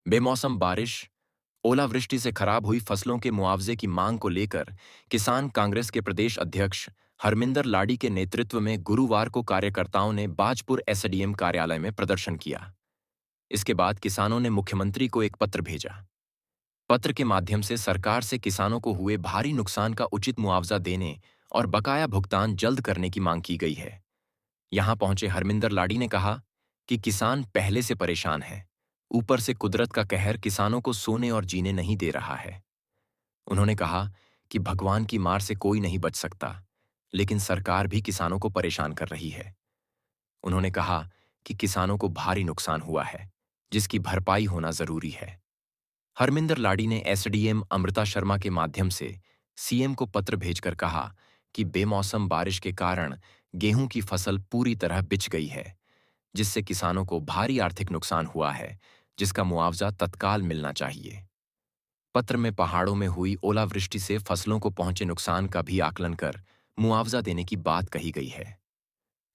बेमौसम बारिश, ओलावृष्टि से खराब हुई फसलों के मुआवजे की मांग को लेकर किसान कांग्रेस के प्रदेश अध्यक्ष हरमिंदर लाडी के नेतृत्व में गुरुवार को कार्यकर्ताओं ने बाजपुर एसडीएम कार्यालय में प्रदर्शन किया। इसके बाद किसानों ने मुख्यमंत्री को एक पत्र भेजा। पत्र के माध्यम से सरकार से किसानों को हुए भारी नुकसान का उचित मुआवजा देने और बकाया भुगतान जल्द करने की मांग की गई है। यहां पहुंचे हरमिंदर लाडी ने कहा कि किसान पहले से परेशान है, ऊपर से कुदरत का कहर किसानों को सोने और जीने नहीं दे रहा है। उन्होंने कहा कि भगवान की मार से कोई नहीं बच सकता, लेकिन सरकार भी किसानों को परेशान कर रही है। उन्होंने कहा कि किसानों को भारी नुकसान हुआ है, जिसकी भरपाई होना जरूरी है। हरमिंदर लाडी ने एसडीएम अमृता शर्मा के माध्यम से सीएम को पत्र भेजकर कहा कि बेमौसम बारिश के कारण गेहूं की फसल पूरी तरह बिछ गई है, जिससे किसानों को भारी आर्थिक नुकसान हुआ है, जिसका मुआवजा तत्काल मिलना चाहिए। पत्र में पहाड़ों में हुई ओलावृष्टि से फसलों को पहुंचे नुकसान का भी आकलन कर मुआवजा देने की बात कही गई है।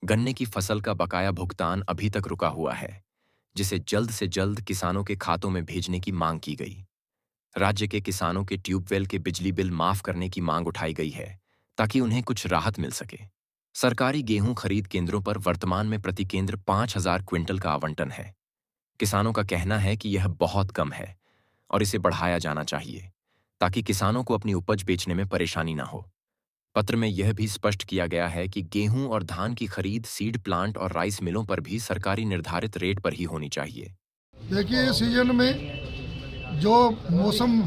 गन्ने की फसल का बकाया भुगतान अभी तक रुका हुआ है, जिसे जल्द से जल्द किसानों के खातों में भेजने की मांग की गई। राज्य के किसानों के ट्यूबवेल के बिजली बिल माफ करने की मांग उठाई गई है, ताकि उन्हें कुछ राहत मिल सके। सरकारी गेहूं खरीद केंद्रों पर वर्तमान में प्रति केंद्र 5,000 क्विंटल का आवंटन है। किसानों का कहना है कि यह बहुत कम है और इसे बढ़ाया जाना चाहिए, ताकि किसानों को अपनी उपज बेचने में परेशानी न हो। पत्र में यह भी स्पष्ट किया गया है कि गेहूं और धान की खरीद सीड प्लांट और राइस मिलों पर भी सरकारी निर्धारित रेट पर ही होनी चाहिए। देखिए, इस सीजन में जो मौसम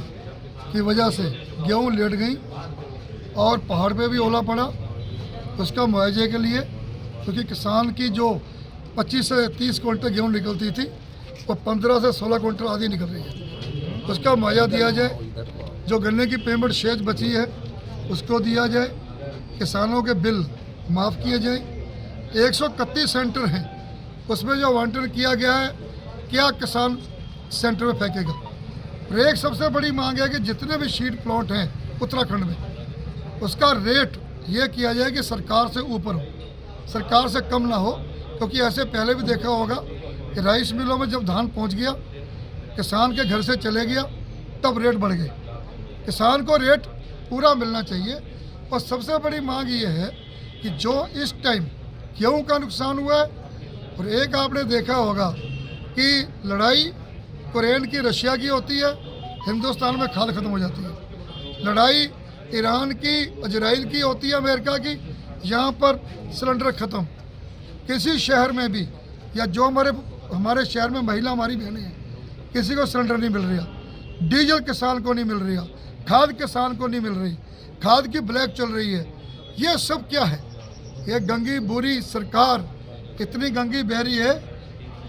की वजह से गेहूं लेट गई और पहाड़ पे भी ओला पड़ा, उसका मुआवजे के लिए, क्योंकि किसान की जो 25 से 30 क्विंटल गेहूं निकलती थी वो 15 से 16 क्विंटल आधी निकल रही है, उसका मुआवजा दिया जाए। जो गन्ने की पेमेंट शेष बची है उसको दिया जाए। किसानों के बिल माफ़ किए जाए। 131 सेंटर हैं, उसमें जो आवंटन किया गया है, क्या किसान सेंटर में फेंकेगा? और एक सबसे बड़ी मांग है कि जितने भी सीड प्लॉट हैं उत्तराखंड में, उसका रेट ये किया जाए कि सरकार से ऊपर हो, सरकार से कम ना हो। क्योंकि ऐसे पहले भी देखा होगा कि राइस मिलों में जब धान पहुंच गया, किसान के घर से चले गया, तब रेट बढ़ गए। किसान को रेट पूरा मिलना चाहिए। और सबसे बड़ी मांग ये है कि जो इस टाइम गेहूं का नुकसान हुआ है, और एक आपने देखा होगा कि लड़ाई यूक्रेन की रशिया की होती है, हिंदुस्तान में खाद खत्म हो जाती है। लड़ाई ईरान की इजराइल की होती है, अमेरिका की, यहाँ पर सिलेंडर ख़त्म। किसी शहर में भी, या जो हमारे शहर में महिला हमारी बहनें हैं, किसी को सिलेंडर नहीं मिल रहा, डीजल किसान को नहीं मिल रहा, खाद किसान को नहीं मिल रही, खाद की ब्लैक चल रही है। ये सब क्या है? ये गंगी बुरी सरकार इतनी गंगी बहरी है।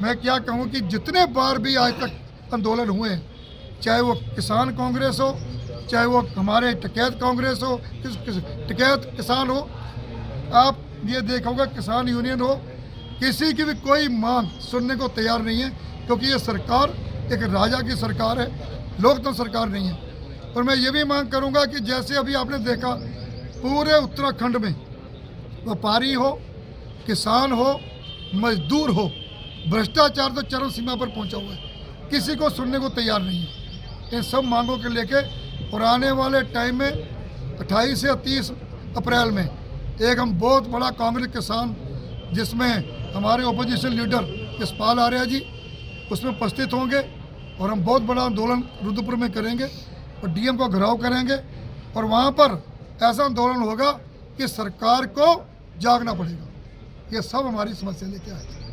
मैं क्या कहूँ कि जितने बार भी आज तक आंदोलन हुए हैं, चाहे वो किसान कांग्रेस हो, चाहे वो हमारे टिकैत कांग्रेस हो, टिकैत किसान हो, आप ये देखा होगा किसान यूनियन हो, किसी की भी कोई मांग सुनने को तैयार नहीं है। क्योंकि ये सरकार एक राजा की सरकार है, लोकतंत्र सरकार नहीं है। और मैं ये भी मांग करूंगा कि जैसे अभी आपने देखा, पूरे उत्तराखंड में व्यापारी हो, किसान हो, मजदूर हो, भ्रष्टाचार तो चरम सीमा पर पहुंचा हुआ है, किसी को सुनने को तैयार नहीं है। इन सब मांगों के लेके और आने वाले टाइम में 28 से 30 अप्रैल में एक हम बहुत बड़ा कांग्रेस किसान, जिसमें हमारे ओपोजिशन लीडर यशपाल आर्या जी उसमें उपस्थित होंगे, और हम बहुत बड़ा आंदोलन रुद्रपुर में करेंगे और डीएम को घेराव करेंगे। और वहाँ पर ऐसा आंदोलन होगा कि सरकार को जागना पड़ेगा। ये सब हमारी समस्या लेके आए थे।